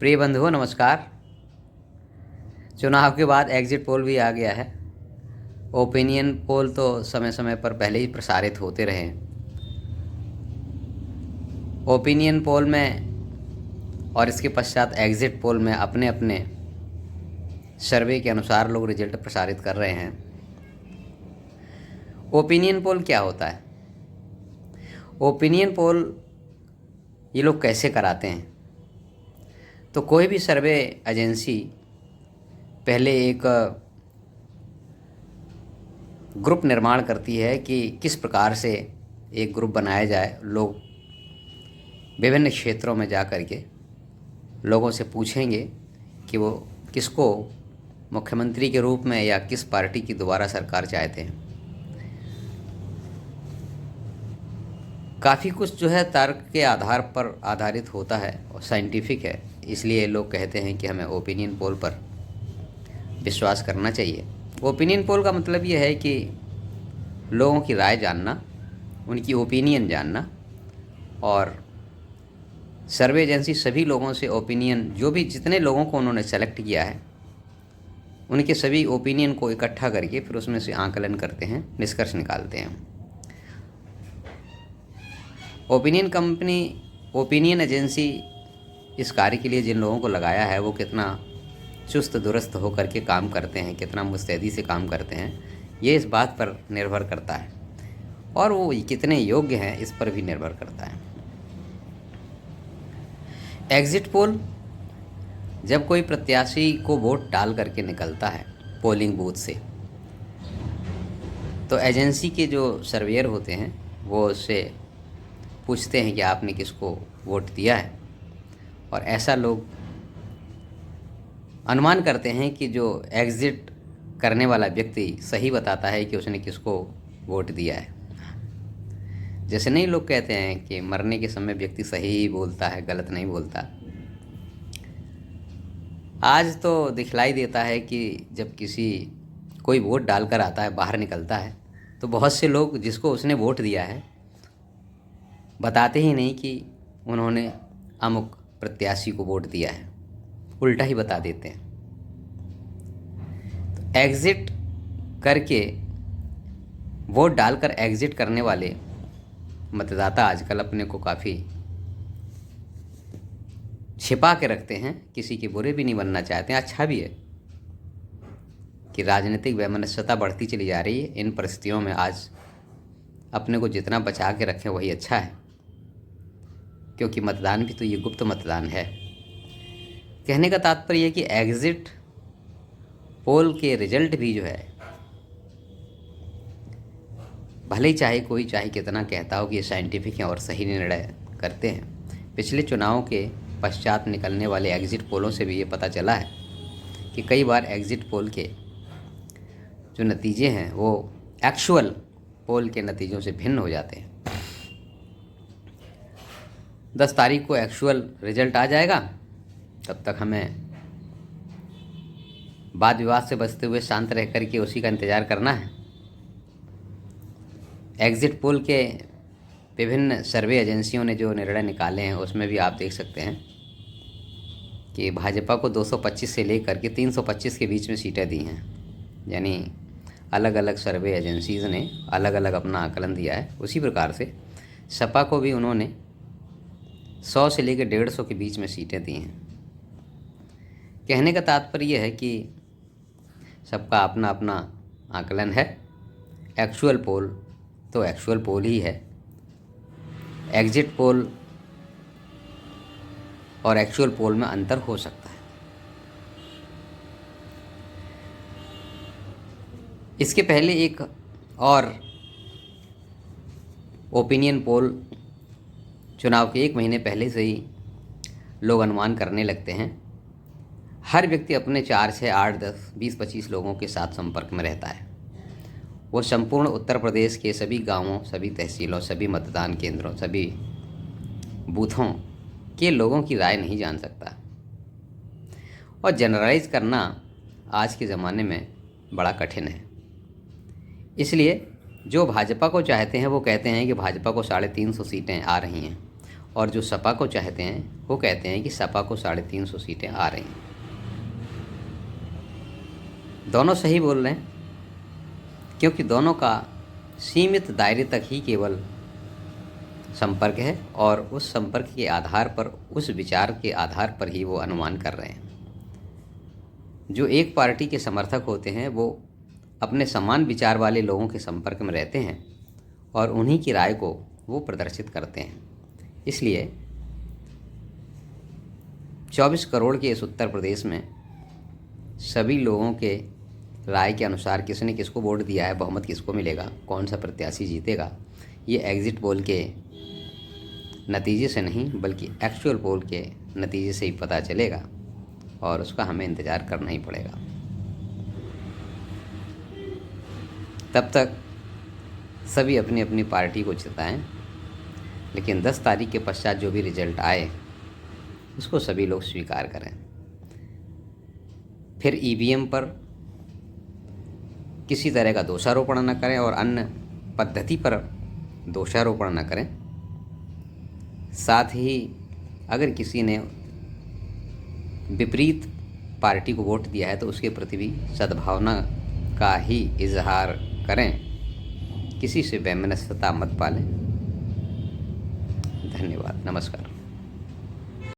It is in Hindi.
प्रिय बंधुओं नमस्कार। चुनाव के बाद एग्जिट पोल भी आ गया है। ओपिनियन पोल तो समय समय पर पहले ही प्रसारित होते रहे हैं। ओपिनियन पोल में और इसके पश्चात एग्जिट पोल में अपने अपने सर्वे के अनुसार लोग रिजल्ट प्रसारित कर रहे हैं। ओपिनियन पोल क्या होता है? ओपिनियन पोल ये लोग कैसे कराते हैं? तो कोई भी सर्वे एजेंसी पहले एक ग्रुप निर्माण करती है कि किस प्रकार से एक ग्रुप बनाया जाए। लोग विभिन्न क्षेत्रों में जा कर के लोगों से पूछेंगे कि वो किसको मुख्यमंत्री के रूप में या किस पार्टी की दोबारा सरकार चाहते हैं। काफ़ी कुछ जो है तर्क के आधार पर आधारित होता है और साइंटिफिक है, इसलिए लोग कहते हैं कि हमें ओपिनियन पोल पर विश्वास करना चाहिए। ओपिनियन पोल का मतलब ये है कि लोगों की राय जानना, उनकी ओपिनियन जानना, और सर्वे एजेंसी सभी लोगों से ओपिनियन, जो भी जितने लोगों को उन्होंने सेलेक्ट किया है उनके सभी ओपिनियन को इकट्ठा करके फिर उसमें से आकलन करते हैं, निष्कर्ष निकालते हैं। ओपिनियन एजेंसी इस कार्य के लिए जिन लोगों को लगाया है वो कितना चुस्त दुरुस्त होकर के काम करते हैं, कितना मुस्तैदी से काम करते हैं, ये इस बात पर निर्भर करता है, और वो कितने योग्य हैं इस पर भी निर्भर करता है। एग्जिट पोल जब कोई प्रत्याशी को वोट डाल करके निकलता है पोलिंग बूथ से, तो एजेंसी के जो सर्वेयर होते हैं वो उससे पूछते हैं कि आपने किसको वोट दिया है, और ऐसा लोग अनुमान करते हैं कि जो एग्जिट करने वाला व्यक्ति सही बताता है कि उसने किसको वोट दिया है। जैसे नहीं लोग कहते हैं कि मरने के समय व्यक्ति सही ही बोलता है, गलत नहीं बोलता। आज तो दिखलाई देता है कि जब कोई वोट डालकर आता है, बाहर निकलता है, तो बहुत से लोग जिसको उसने वोट दिया है बताते ही नहीं कि उन्होंने अमुक प्रत्याशी को वोट दिया है, उल्टा ही बता देते हैं। तो एग्जिट करके वोट डालकर एग्जिट करने वाले मतदाता आजकल अपने को काफ़ी छिपा के रखते हैं, किसी के बुरे भी नहीं बनना चाहते हैं। अच्छा भी है कि राजनीतिक वैमनस्यता बढ़ती चली जा रही है। इन परिस्थितियों में आज अपने को जितना बचा के रखें वही अच्छा है, क्योंकि मतदान भी तो ये गुप्त मतदान है। कहने का तात्पर्य है कि एग्जिट पोल के रिजल्ट भी जो है, भले ही चाहे कितना कहता हो कि ये साइंटिफिक हैं और सही निर्णय करते हैं, पिछले चुनावों के पश्चात निकलने वाले एग्जिट पोलों से भी ये पता चला है कि कई बार एग्जिट पोल के जो नतीजे हैं वो एक्चुअल पोल के नतीजों से भिन्न हो जाते हैं। 10 तारीख को एक्चुअल रिजल्ट आ जाएगा, तब तक हमें वाद विवाद से बचते हुए शांत रह करके उसी का इंतज़ार करना है। एग्जिट पोल के विभिन्न सर्वे एजेंसियों ने जो निर्णय निकाले हैं उसमें भी आप देख सकते हैं कि भाजपा को 225 से लेकर के 325 के बीच में सीटें दी हैं। यानी अलग अलग सर्वे एजेंसीज़ ने अलग अलग अपना आकलन दिया है। उसी प्रकार से सपा को भी उन्होंने 100 से लेकर 150 के बीच में सीटें दी हैं। कहने का तात्पर्य यह है कि सबका अपना अपना आकलन है। एक्चुअल पोल तो एक्चुअल पोल ही है। एग्जिट पोल और एक्चुअल पोल में अंतर हो सकता है। इसके पहले एक और ओपिनियन पोल चुनाव के 1 महीने पहले से ही लोग अनुमान करने लगते हैं। हर व्यक्ति अपने 4 से 8, 10, 20, 25 लोगों के साथ संपर्क में रहता है। वो संपूर्ण उत्तर प्रदेश के सभी गांवों, सभी तहसीलों, सभी मतदान केंद्रों, सभी बूथों के लोगों की राय नहीं जान सकता, और जनरलाइज करना आज के ज़माने में बड़ा कठिन है। इसलिए जो भाजपा को चाहते हैं वो कहते हैं कि भाजपा को 350 सीटें आ रही हैं, और जो सपा को चाहते हैं वो कहते हैं कि सपा को 350 सीटें आ रही हैं। दोनों सही बोल रहे हैं, क्योंकि दोनों का सीमित दायरे तक ही केवल संपर्क है और उस संपर्क के आधार पर, उस विचार के आधार पर ही वो अनुमान कर रहे हैं। जो एक पार्टी के समर्थक होते हैं वो अपने समान विचार वाले लोगों के संपर्क में रहते हैं और उन्हीं की राय को वो प्रदर्शित करते हैं। इसलिए 24 करोड़ के इस उत्तर प्रदेश में सभी लोगों के राय के अनुसार किसने किसको वोट दिया है, बहुमत किसको मिलेगा, कौन सा प्रत्याशी जीतेगा, ये एग्जिट पोल के नतीजे से नहीं बल्कि एक्चुअल पोल के नतीजे से ही पता चलेगा और उसका हमें इंतज़ार करना ही पड़ेगा। तब तक सभी अपनी अपनी पार्टी को जिताएं, लेकिन 10 तारीख के पश्चात जो भी रिजल्ट आए उसको सभी लोग स्वीकार करें। फिर ईवीएम पर किसी तरह का दोषारोपण न करें और अन्य पद्धति पर दोषारोपण न करें। साथ ही अगर किसी ने विपरीत पार्टी को वोट दिया है तो उसके प्रति भी सद्भावना का ही इजहार करें, किसी से वैमनस्यता मत पालें। धन्यवाद, नमस्कार।